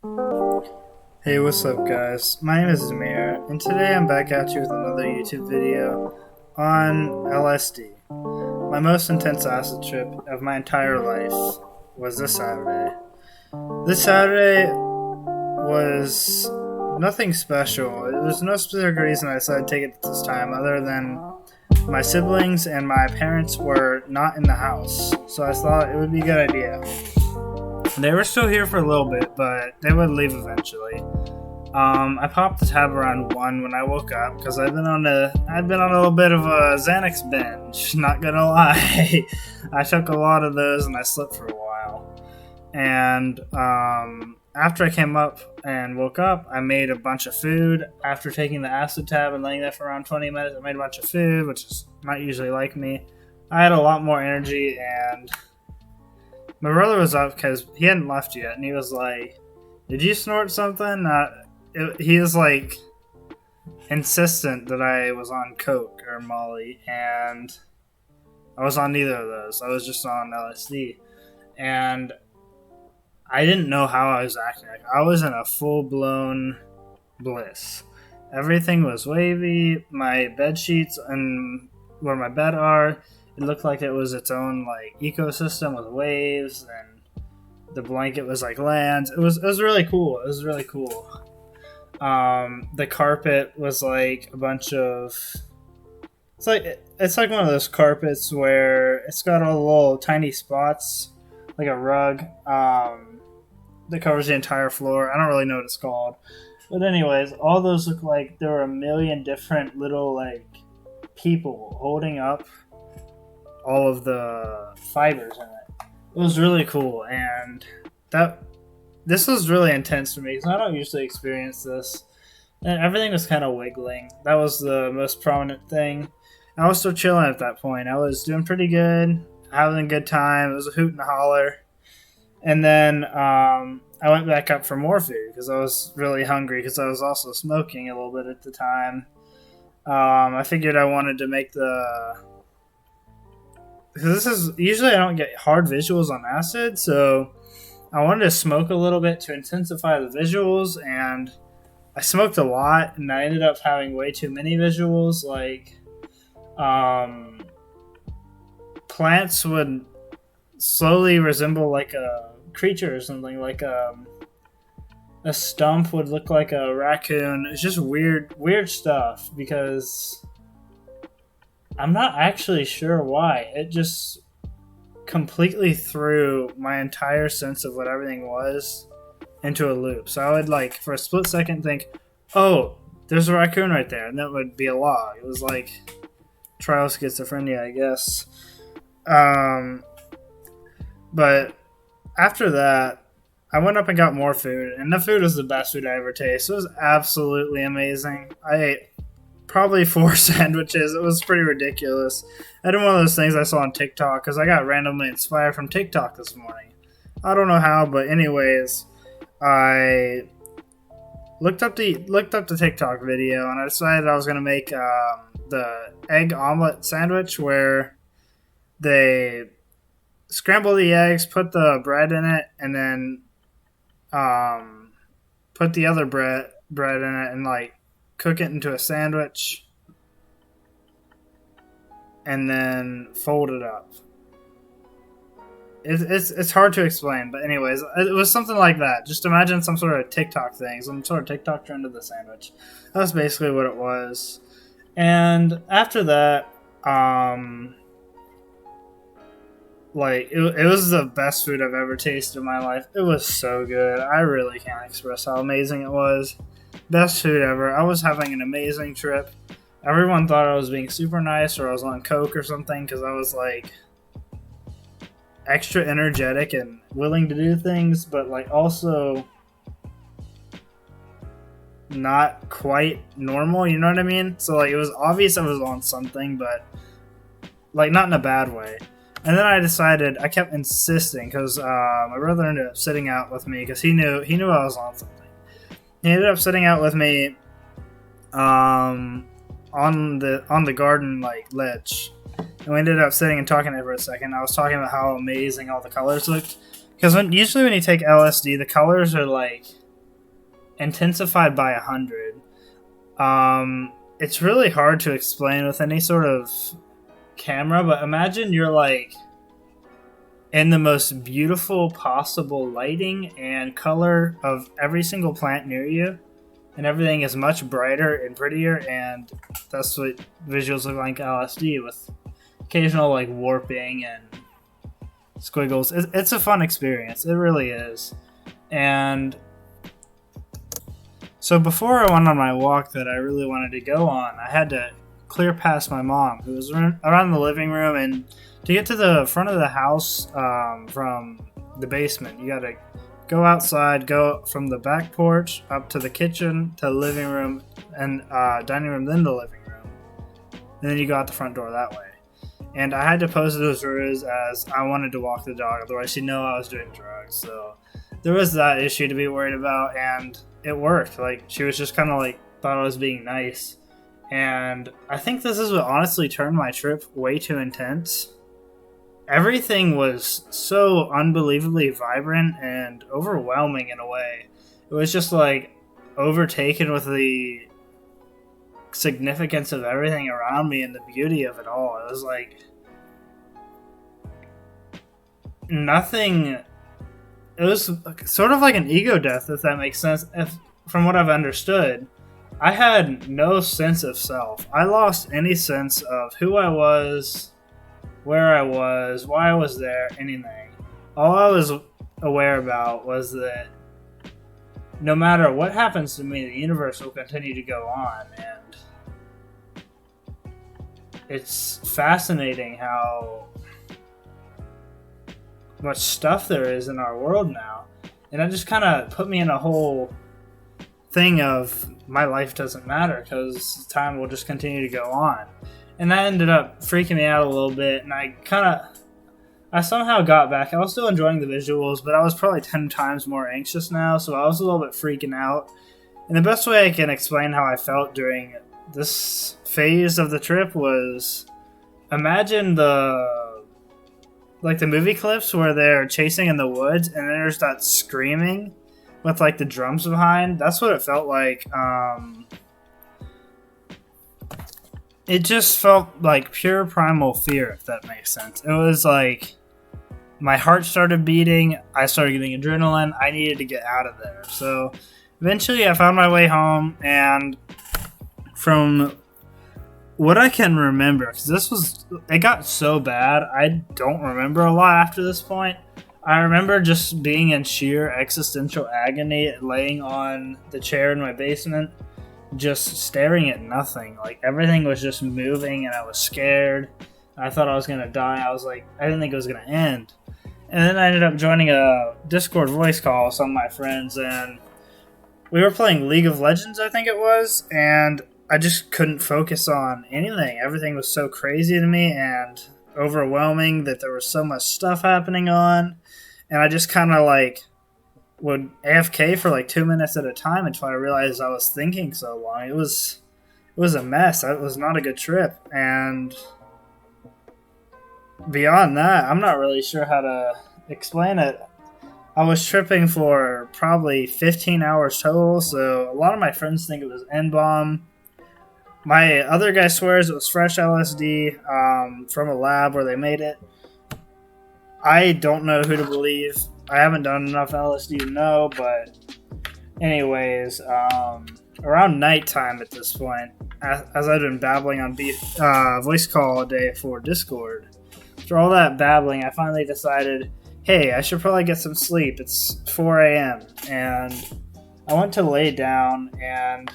Hey, what's up, guys? My name is Damir, and today I'm back at you with another YouTube video on LSD. My most intense acid trip of my entire life was this Saturday. This Saturday was nothing special. There's no specific reason I decided to take it this time other than my siblings and my parents were not in the house, so I thought it would be a good idea. They were still here for a little bit, but they would leave eventually. I popped the tab around 1 when I woke up because I'd been on a little bit of a Xanax binge. Not gonna lie, I took a lot of those and I slept for a while. And after I came up and woke up, I made a bunch of food. After taking the acid tab and letting that for around 20 minutes, I made a bunch of food, which is not usually like me. I had a lot more energy, and my brother was up because he hadn't left yet, and he was like, "Did you snort something?" He was like insistent that I was on coke or Molly, and I was on neither of those. I was just on LSD, and I didn't know how I was acting. Like, I was in a full-blown bliss. Everything was wavy. My bed sheets and where my bed are, it looked like it was its own like ecosystem with waves, and the blanket was like lands. It was really cool. It was really cool. The carpet was like a bunch of. It's like one of those carpets where it's got all the little tiny spots, like a rug, that covers the entire floor. I don't really know what it's called, but anyways, all those look like there were a million different little like people holding up all of the fibers in it. It was really cool, and this was really intense for me because I don't usually experience this. And everything was kind of wiggling. That was the most prominent thing. I was still chilling at that point. I was doing pretty good, having a good time. It was a hoot and a holler. And then I went back up for more food because I was really hungry because I was also smoking a little bit at the time. I figured I wanted to make because this is usually I don't get hard visuals on acid, so I wanted to smoke a little bit to intensify the visuals, and I smoked a lot, and I ended up having way too many visuals. Like, plants would slowly resemble like a creature or something. Like a stump would look like a raccoon. It's just weird stuff because I'm not actually sure why. It just completely threw my entire sense of what everything was into a loop. So I would like for a split second think, "Oh, there's a raccoon right there," and that would be a log. It was like trial schizophrenia, I guess. But after that, I went up and got more food, and the food was the best food I ever tasted. It was absolutely amazing. I ate probably 4 sandwiches. It was pretty ridiculous. I did one of those things I saw on TikTok because I got randomly inspired from TikTok this morning. I don't know how, but anyways, I looked up the TikTok video, and I decided I was gonna make the egg omelet sandwich where they scramble the eggs, put the bread in it, and then put the other bread in it, and like cook it into a sandwich, and then fold it up. It's hard to explain, but anyways, it was something like that. Just imagine some sort of TikTok thing, some sort of TikTok trend of the sandwich. That's basically what it was. And after that, like it was the best food I've ever tasted in my life. It was so good. I really can't express how amazing it was. Best food ever. I was having an amazing trip. Everyone thought I was being super nice or I was on coke or something because I was like extra energetic and willing to do things, but like also not quite normal, you know what I mean? So like it was obvious I was on something, but like not in a bad way. And then I kept insisting because my brother ended up sitting out with me because he knew I was on something. He ended up sitting out with me on the garden like ledge. And we ended up sitting and talking there for a second. I was talking about how amazing all the colors looked. Because usually when you take LSD, the colors are like intensified by 100. It's really hard to explain with any sort of camera, but imagine you're like in the most beautiful possible lighting and color of every single plant near you, and everything is much brighter and prettier, and that's what visuals look like LSD, with occasional like warping and squiggles. It's a fun experience. It really is. And so before I went on my walk that I really wanted to go on, I had to clear past my mom, who was around the living room, and to get to the front of the house from the basement, you gotta go outside, go from the back porch up to the kitchen, to the living room, and dining room, then the living room. And then you go out the front door that way. And I had to post those rules as I wanted to walk the dog, otherwise she'd know I was doing drugs. So there was that issue to be worried about, and it worked. Like, she was just kind of like, thought I was being nice. And I think this is what honestly turned my trip way too intense. Everything was so unbelievably vibrant and overwhelming in a way. It was just like overtaken with the significance of everything around me and the beauty of it all. It was like nothing. It was sort of like an ego death, if that makes sense. From what I've understood, I had no sense of self. I lost any sense of who I was, where I was, why I was there, anything. All I was aware about was that no matter what happens to me, the universe will continue to go on. And it's fascinating how much stuff there is in our world now. And that just kind of put me in a whole thing of my life doesn't matter because time will just continue to go on. And that ended up freaking me out a little bit, and I somehow got back. I was still enjoying the visuals, but I was probably 10 times more anxious now, so I was a little bit freaking out. And the best way I can explain how I felt during this phase of the trip was, imagine the movie clips where they're chasing in the woods, and then there's that screaming with like the drums behind. That's what it felt like. It just felt like pure primal fear, if that makes sense. It was like my heart started beating, I started getting adrenaline, I needed to get out of there. So eventually I found my way home, and from what I can remember, because it got so bad, I don't remember a lot after this point. I remember just being in sheer existential agony, laying on the chair in my basement, just staring at nothing. Like, everything was just moving, and I was scared. I thought I was going to die. I didn't think it was going to end. And then I ended up joining a Discord voice call with some of my friends, and we were playing League of Legends, I think it was, and I just couldn't focus on anything. Everything was so crazy to me and overwhelming that there was so much stuff happening on, and I just kind of like would AFK for like 2 minutes at a time until I realized I was thinking so long. It was a mess. It was not a good trip. And beyond that, I'm not really sure how to explain it. I was tripping for probably 15 hours total, so a lot of my friends think it was nbome. My other guy swears it was fresh LSD from a lab where they made it. I don't know who to believe. I haven't done enough LSD to know, but anyways, around nighttime at this point, as I've been babbling on voice call all day for Discord, after all that babbling, I finally decided, hey, I should probably get some sleep. It's 4 a.m., and I went to lay down, and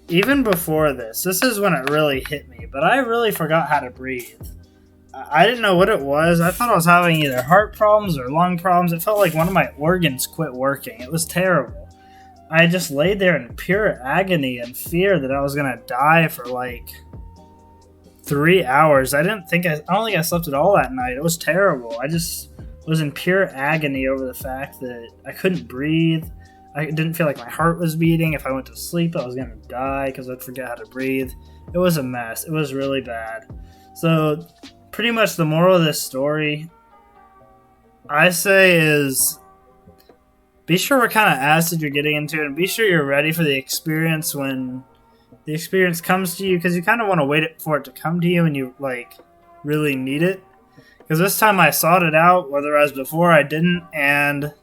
even before this is when it really hit me, but I really forgot how to breathe. I didn't know what it was. I thought I was having either heart problems or lung problems. It felt like one of my organs quit working. It was terrible. I just laid there in pure agony and fear that I was going to die for like 3 hours. I don't think I slept at all that night. It was terrible. I just was in pure agony over the fact that I couldn't breathe. I didn't feel like my heart was beating. If I went to sleep, I was going to die because I'd forget how to breathe. It was a mess. It was really bad. So pretty much the moral of this story, I say, is be sure what kind of acid you're getting into, and be sure you're ready for the experience when the experience comes to you, because you kind of want to wait for it to come to you and you like really need it. Because this time I sought it out, whereas before I didn't, and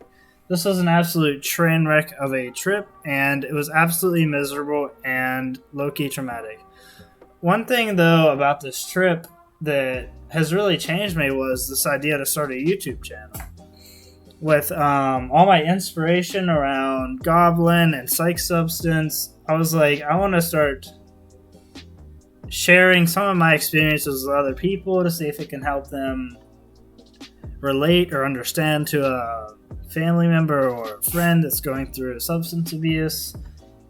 this was an absolute train wreck of a trip, and it was absolutely miserable and low-key traumatic. One thing, though, about this trip that has really changed me was this idea to start a YouTube channel. With all my inspiration around Goblin and Psych Substance, I was like, I want to start sharing some of my experiences with other people to see if it can help them relate or understand to a family member or a friend that's going through substance abuse,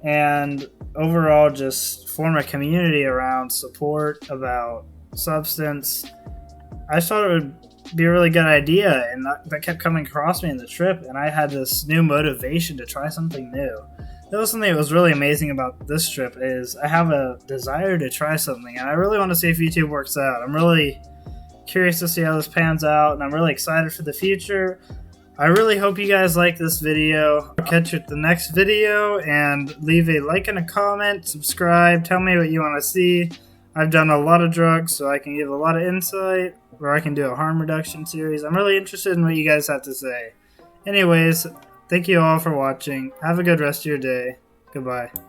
and overall just form a community around support about substance. I thought it would be a really good idea, and that kept coming across me in the trip, and I had this new motivation to try something new. That was something that was really amazing about this trip, is I have a desire to try something, and I really want to see if YouTube works out. I'm really curious to see how this pans out, and I'm really excited for the future. I really hope you guys like this video. I'll catch you at the next video, and leave a like and a comment, subscribe, tell me what you want to see. I've done a lot of drugs, so I can give a lot of insight, or I can do a harm reduction series. I'm really interested in what you guys have to say. Anyways, thank you all for watching. Have a good rest of your day. Goodbye.